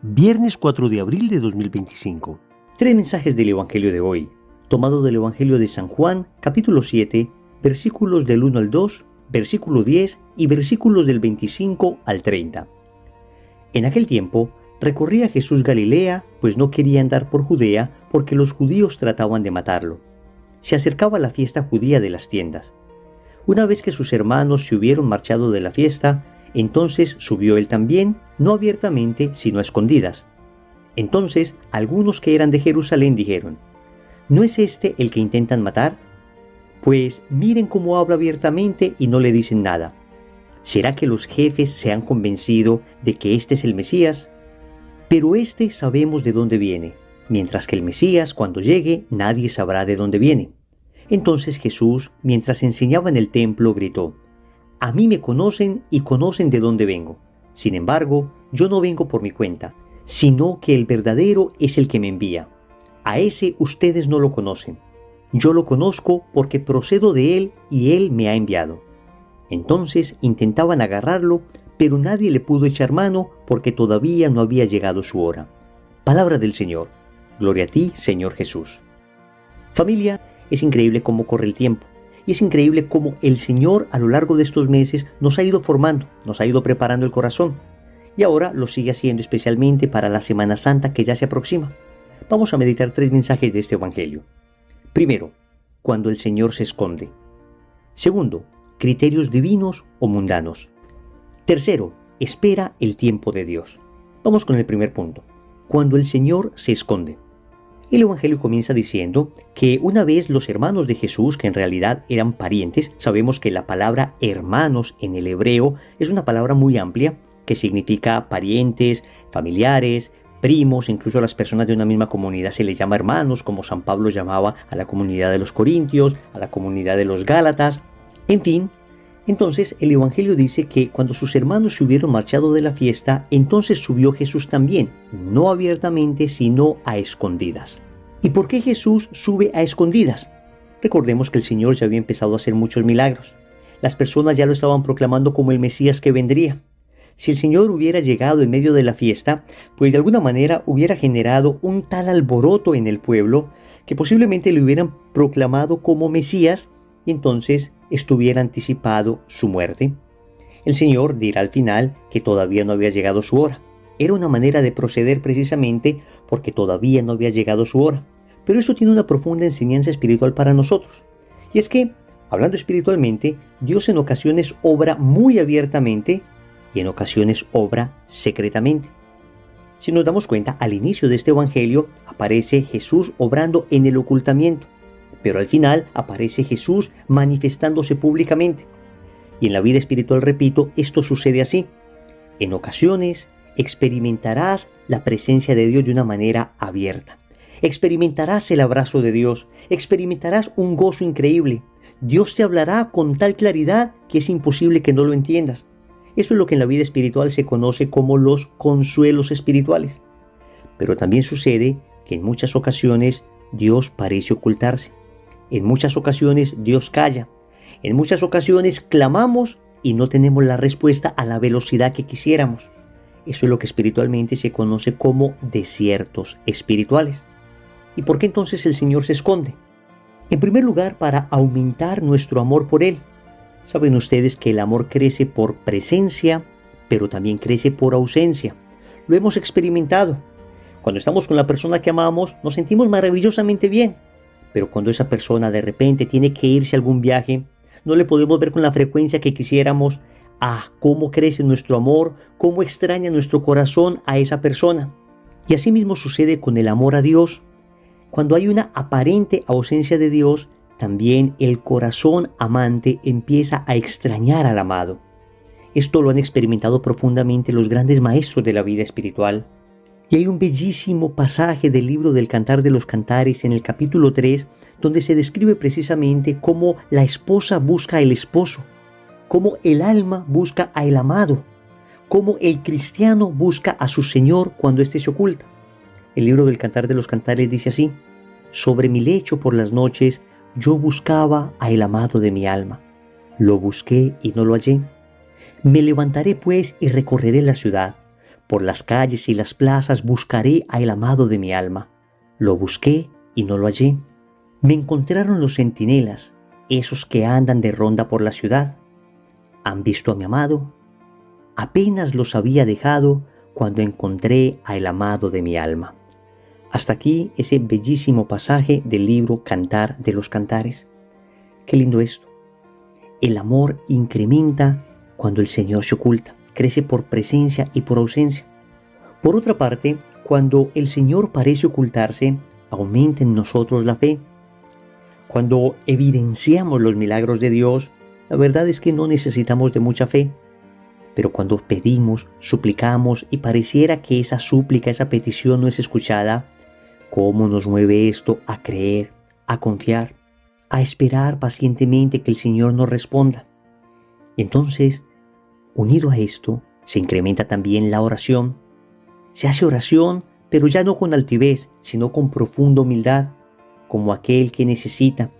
Viernes 4 de abril de 2025. Tres mensajes del Evangelio de hoy, tomado del Evangelio de San Juan, capítulo 7, versículos del 1 al 2, versículo 10 y versículos del 25 al 30. En aquel tiempo, recorría Jesús Galilea, pues no quería andar por Judea, porque los judíos trataban de matarlo. Se acercaba la fiesta judía de las tiendas. Una vez que sus hermanos se hubieron marchado de la fiesta, entonces subió él también, no abiertamente, sino a escondidas. Entonces algunos que eran de Jerusalén dijeron: ¿no es este el que intentan matar? Pues miren cómo habla abiertamente y no le dicen nada. ¿Será que los jefes se han convencido de que este es el Mesías? Pero este sabemos de dónde viene, mientras que el Mesías, cuando llegue, nadie sabrá de dónde viene. Entonces Jesús, mientras enseñaba en el templo, gritó: a mí me conocen y conocen de dónde vengo. Sin embargo, yo no vengo por mi cuenta, sino que el verdadero es el que me envía. A ese ustedes no lo conocen. Yo lo conozco porque procedo de él y él me ha enviado. Entonces intentaban agarrarlo, pero nadie le pudo echar mano porque todavía no había llegado su hora. Palabra del Señor. Gloria a ti, Señor Jesús. Familia, es increíble cómo corre el tiempo. Y es increíble cómo el Señor a lo largo de estos meses nos ha ido formando, nos ha ido preparando el corazón. Y ahora lo sigue haciendo especialmente para la Semana Santa que ya se aproxima. Vamos a meditar tres mensajes de este Evangelio. Primero, cuando el Señor se esconde. Segundo, criterios divinos o mundanos. Tercero, espera el tiempo de Dios. Vamos con el primer punto. Cuando el Señor se esconde. El Evangelio comienza diciendo que una vez los hermanos de Jesús, que en realidad eran parientes, sabemos que la palabra hermanos en el hebreo es una palabra muy amplia que significa parientes, familiares, primos, incluso a las personas de una misma comunidad se les llama hermanos, como San Pablo llamaba a la comunidad de los Corintios, a la comunidad de los Gálatas, en fin. Entonces el Evangelio dice que cuando sus hermanos se hubieron marchado de la fiesta, entonces subió Jesús también, no abiertamente, sino a escondidas. ¿Y por qué Jesús sube a escondidas? Recordemos que el Señor ya había empezado a hacer muchos milagros. Las personas ya lo estaban proclamando como el Mesías que vendría. Si el Señor hubiera llegado en medio de la fiesta, pues de alguna manera hubiera generado un tal alboroto en el pueblo que posiblemente le hubieran proclamado como Mesías y entonces estuviera anticipado su muerte. El Señor dirá al final que todavía no había llegado su hora. Era una manera de proceder precisamente porque todavía no había llegado su hora. Pero eso tiene una profunda enseñanza espiritual para nosotros. Y es que, hablando espiritualmente, Dios en ocasiones obra muy abiertamente y en ocasiones obra secretamente. Si nos damos cuenta, al inicio de este Evangelio aparece Jesús obrando en el ocultamiento. Pero al final aparece Jesús manifestándose públicamente. Y en la vida espiritual, repito, esto sucede así. En ocasiones experimentarás la presencia de Dios de una manera abierta. Experimentarás el abrazo de Dios. Experimentarás un gozo increíble. Dios te hablará con tal claridad que es imposible que no lo entiendas. Eso es lo que en la vida espiritual se conoce como los consuelos espirituales. Pero también sucede que en muchas ocasiones Dios parece ocultarse. En muchas ocasiones Dios calla. En muchas ocasiones clamamos y no tenemos la respuesta a la velocidad que quisiéramos. Eso es lo que espiritualmente se conoce como desiertos espirituales. ¿Y por qué entonces el Señor se esconde? En primer lugar, para aumentar nuestro amor por Él. Saben ustedes que el amor crece por presencia, pero también crece por ausencia. Lo hemos experimentado. Cuando estamos con la persona que amamos, nos sentimos maravillosamente bien. Pero cuando esa persona de repente tiene que irse a algún viaje, no le podemos ver con la frecuencia que quisiéramos. Cómo crece nuestro amor, cómo extraña nuestro corazón a esa persona. Y así mismo sucede con el amor a Dios. Cuando hay una aparente ausencia de Dios, también el corazón amante empieza a extrañar al amado. Esto lo han experimentado profundamente los grandes maestros de la vida espiritual. Y hay un bellísimo pasaje del libro del Cantar de los Cantares en el capítulo 3, donde se describe precisamente cómo la esposa busca al esposo, cómo el alma busca al amado, cómo el cristiano busca a su Señor cuando éste se oculta. El libro del Cantar de los Cantares dice así: sobre mi lecho por las noches yo buscaba al amado de mi alma. Lo busqué y no lo hallé. Me levantaré pues y recorreré la ciudad, Por las calles y las plazas buscaré al amado de mi alma. Lo busqué y no lo hallé. Me encontraron los centinelas, esos que andan de ronda por la ciudad. ¿Han visto a mi amado? Apenas los había dejado cuando encontré al amado de mi alma. Hasta aquí ese bellísimo pasaje del libro Cantar de los Cantares. Qué lindo esto. El amor incrementa cuando el Señor se oculta, crece por presencia y por ausencia. Por otra parte, cuando el Señor parece ocultarse, aumenta en nosotros la fe. Cuando evidenciamos los milagros de Dios, la verdad es que no necesitamos de mucha fe. Pero cuando pedimos, suplicamos y pareciera que esa súplica, esa petición no es escuchada, ¿cómo nos mueve esto a creer, a confiar, a esperar pacientemente que el Señor nos responda? Y entonces, unido a esto, se incrementa también la oración. Se hace oración, pero ya no con altivez, sino con profunda humildad, como aquel que necesita.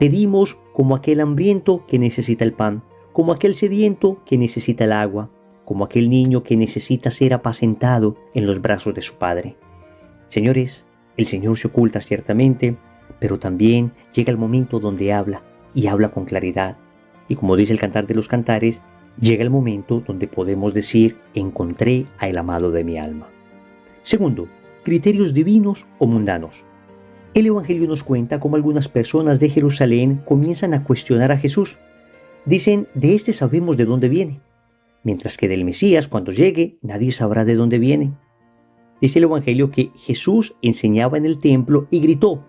Pedimos como aquel hambriento que necesita el pan, como aquel sediento que necesita el agua, como aquel niño que necesita ser apacentado en los brazos de su padre. Señores, el Señor se oculta ciertamente, pero también llega el momento donde habla, y habla con claridad. Y como dice el Cantar de los Cantares, llega el momento donde podemos decir, encontré al amado de mi alma. Segundo, criterios divinos o mundanos. El Evangelio nos cuenta cómo algunas personas de Jerusalén comienzan a cuestionar a Jesús. Dicen, de este sabemos de dónde viene, mientras que del Mesías, cuando llegue, nadie sabrá de dónde viene. Dice el Evangelio que Jesús enseñaba en el templo y gritó,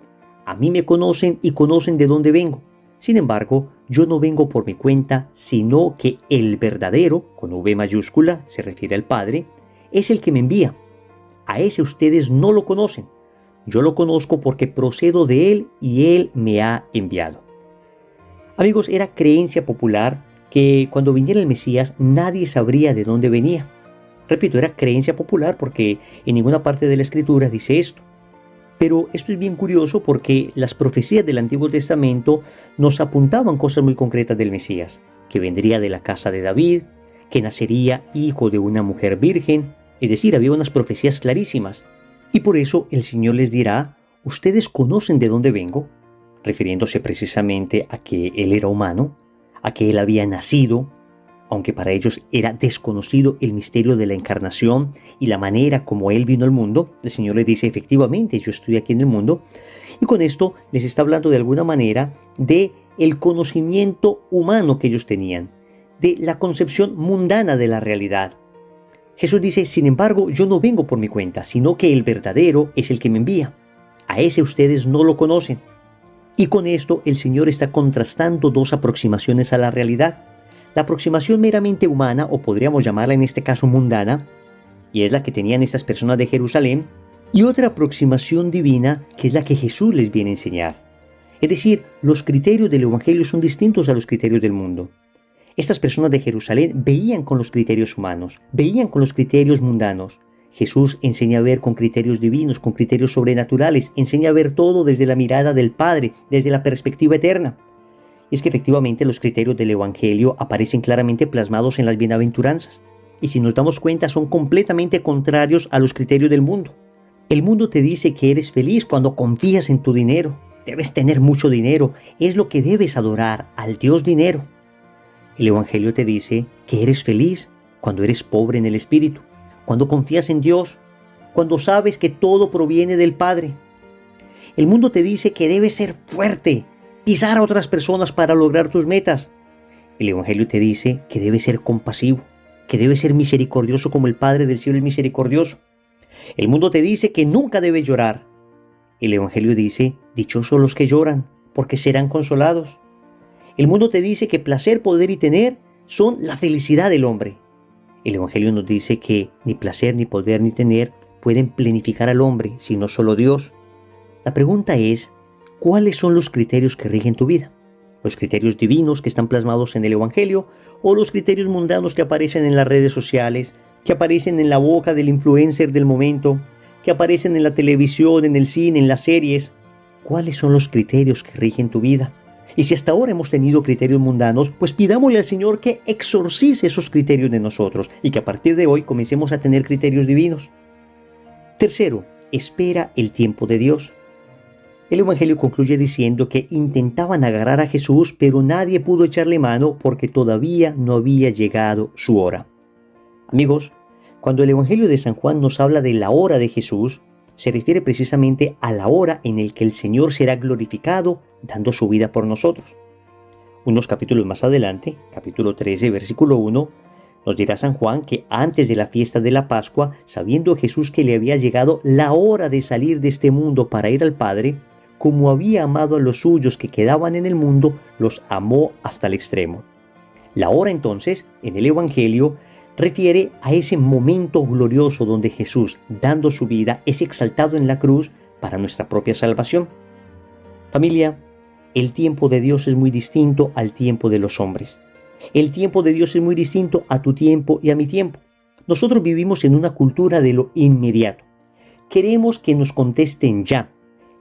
a mí me conocen y conocen de dónde vengo. Sin embargo, yo no vengo por mi cuenta, sino que el verdadero, con V mayúscula, se refiere al Padre, es el que me envía. A ese ustedes no lo conocen. Yo lo conozco porque procedo de él y él me ha enviado. Amigos, era creencia popular que cuando viniera el Mesías nadie sabría de dónde venía. Repito, era creencia popular porque en ninguna parte de la Escritura dice esto. Pero esto es bien curioso porque las profecías del Antiguo Testamento nos apuntaban cosas muy concretas del Mesías, que vendría de la casa de David, que nacería hijo de una mujer virgen, es decir, había unas profecías clarísimas. Y por eso el Señor les dirá, ¿ustedes conocen de dónde vengo? Refiriéndose precisamente a que Él era humano, a que Él había nacido, aunque para ellos era desconocido el misterio de la encarnación y la manera como Él vino al mundo. El Señor les dice, efectivamente, yo estoy aquí en el mundo. Y con esto les está hablando de alguna manera de el conocimiento humano que ellos tenían, de la concepción mundana de la realidad. Jesús dice, sin embargo, yo no vengo por mi cuenta, sino que el verdadero es el que me envía. A ese ustedes no lo conocen. Y con esto el Señor está contrastando dos aproximaciones a la realidad. La aproximación meramente humana, o podríamos llamarla en este caso mundana, y es la que tenían estas personas de Jerusalén, y otra aproximación divina, que es la que Jesús les viene a enseñar. Es decir, los criterios del Evangelio son distintos a los criterios del mundo. Estas personas de Jerusalén veían con los criterios humanos, veían con los criterios mundanos. Jesús enseña a ver con criterios divinos, con criterios sobrenaturales, enseña a ver todo desde la mirada del Padre, desde la perspectiva eterna. Y es que efectivamente los criterios del Evangelio aparecen claramente plasmados en las bienaventuranzas. Y si nos damos cuenta son completamente contrarios a los criterios del mundo. El mundo te dice que eres feliz cuando confías en tu dinero. Debes tener mucho dinero, es lo que debes adorar, al Dios dinero. El Evangelio te dice que eres feliz cuando eres pobre en el espíritu, cuando confías en Dios, cuando sabes que todo proviene del Padre. El mundo te dice que debes ser fuerte, pisar a otras personas para lograr tus metas. El Evangelio te dice que debes ser compasivo, que debes ser misericordioso como el Padre del cielo es misericordioso. El mundo te dice que nunca debes llorar. El Evangelio dice, dichosos los que lloran, porque serán consolados. El mundo te dice que placer, poder y tener son la felicidad del hombre. El Evangelio nos dice que ni placer, ni poder, ni tener pueden plenificar al hombre, sino solo Dios. La pregunta es, ¿cuáles son los criterios que rigen tu vida? ¿Los criterios divinos que están plasmados en el Evangelio o los criterios mundanos que aparecen en las redes sociales, que aparecen en la boca del influencer del momento, que aparecen en la televisión, en el cine, en las series? ¿Cuáles son los criterios que rigen tu vida? Y si hasta ahora hemos tenido criterios mundanos, pues pidámosle al Señor que exorcice esos criterios de nosotros y que a partir de hoy comencemos a tener criterios divinos. Tercero, espera el tiempo de Dios. El Evangelio concluye diciendo que intentaban agarrar a Jesús, pero nadie pudo echarle mano porque todavía no había llegado su hora. Amigos, cuando el Evangelio de San Juan nos habla de la hora de Jesús, se refiere precisamente a la hora en la que el Señor será glorificado dando su vida por nosotros. Unos capítulos más adelante, capítulo 13, versículo 1, nos dirá San Juan que antes de la fiesta de la Pascua, sabiendo Jesús que le había llegado la hora de salir de este mundo para ir al Padre, como había amado a los suyos que quedaban en el mundo, los amó hasta el extremo. La hora entonces, en el Evangelio, refiere a ese momento glorioso donde Jesús, dando su vida, es exaltado en la cruz para nuestra propia salvación. Familia, el tiempo de Dios es muy distinto al tiempo de los hombres. El tiempo de Dios es muy distinto a tu tiempo y a mi tiempo. Nosotros vivimos en una cultura de lo inmediato. Queremos que nos contesten ya.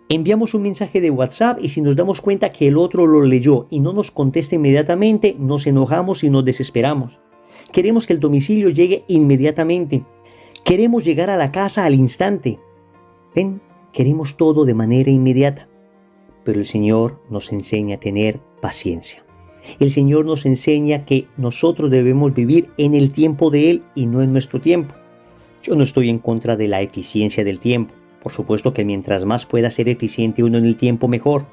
Enviamos un mensaje de WhatsApp y si nos damos cuenta que el otro lo leyó y no nos contesta inmediatamente, nos enojamos y nos desesperamos. Queremos que el domicilio llegue inmediatamente. Queremos llegar a la casa al instante. Ven, queremos todo de manera inmediata. Pero el Señor nos enseña a tener paciencia. El Señor nos enseña que nosotros debemos vivir en el tiempo de Él y no en nuestro tiempo. Yo no estoy en contra de la eficiencia del tiempo. Por supuesto que mientras más pueda ser eficiente uno en el tiempo, mejor.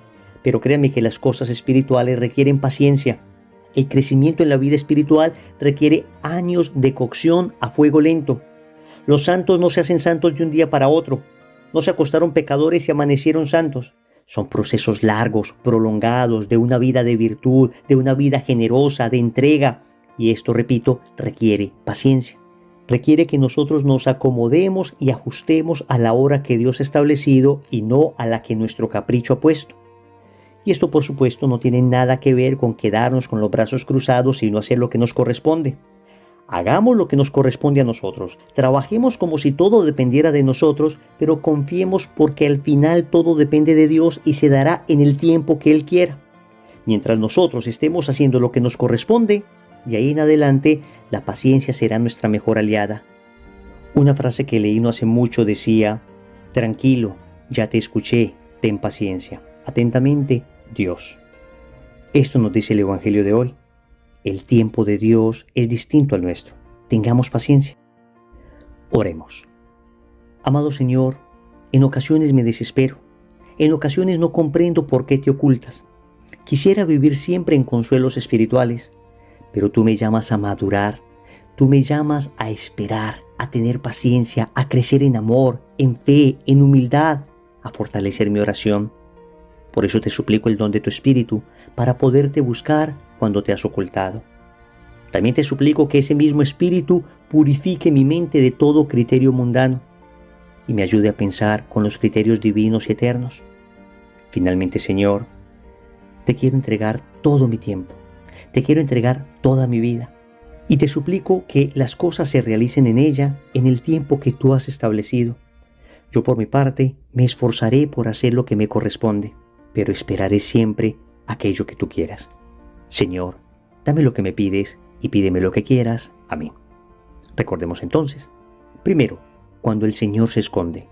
Pero créanme que las cosas espirituales requieren paciencia. El crecimiento en la vida espiritual requiere años de cocción a fuego lento. Los santos no se hacen santos de un día para otro. No se acostaron pecadores y amanecieron santos. Son procesos largos, prolongados, de una vida de virtud, de una vida generosa, de entrega. Y esto, repito, requiere paciencia. Requiere que nosotros nos acomodemos y ajustemos a la hora que Dios ha establecido y no a la que nuestro capricho ha puesto. Y esto, por supuesto, no tiene nada que ver con quedarnos con los brazos cruzados y no hacer lo que nos corresponde. Hagamos lo que nos corresponde a nosotros. Trabajemos como si todo dependiera de nosotros, pero confiemos porque al final todo depende de Dios y se dará en el tiempo que Él quiera. Mientras nosotros estemos haciendo lo que nos corresponde, de ahí en adelante, la paciencia será nuestra mejor aliada. Una frase que leí no hace mucho decía: tranquilo, ya te escuché, ten paciencia. Atentamente, Dios. Esto nos dice el Evangelio de hoy. El tiempo de Dios es distinto al nuestro. Tengamos paciencia. Oremos. Amado Señor, en ocasiones me desespero. En ocasiones no comprendo por qué te ocultas. Quisiera vivir siempre en consuelos espirituales, pero tú me llamas a madurar. Tú me llamas a esperar, a tener paciencia, a crecer en amor, en fe, en humildad, a fortalecer mi oración. Por eso te suplico el don de tu Espíritu, para poderte buscar cuando te has ocultado. También te suplico que ese mismo Espíritu purifique mi mente de todo criterio mundano y me ayude a pensar con los criterios divinos y eternos. Finalmente, Señor, te quiero entregar todo mi tiempo, te quiero entregar toda mi vida y te suplico que las cosas se realicen en ella en el tiempo que tú has establecido. Yo por mi parte me esforzaré por hacer lo que me corresponde, pero esperaré siempre aquello que tú quieras. Señor, dame lo que me pides y pídeme lo que quieras. Amén. Recordemos entonces. Primero, cuando el Señor se esconde.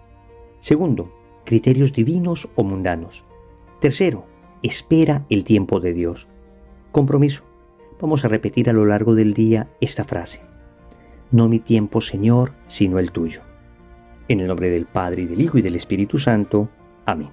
Segundo, criterios divinos o mundanos. Tercero, espera el tiempo de Dios. Compromiso. Vamos a repetir a lo largo del día esta frase. No mi tiempo, Señor, sino el tuyo. En el nombre del Padre, y del Hijo, y del Espíritu Santo. Amén.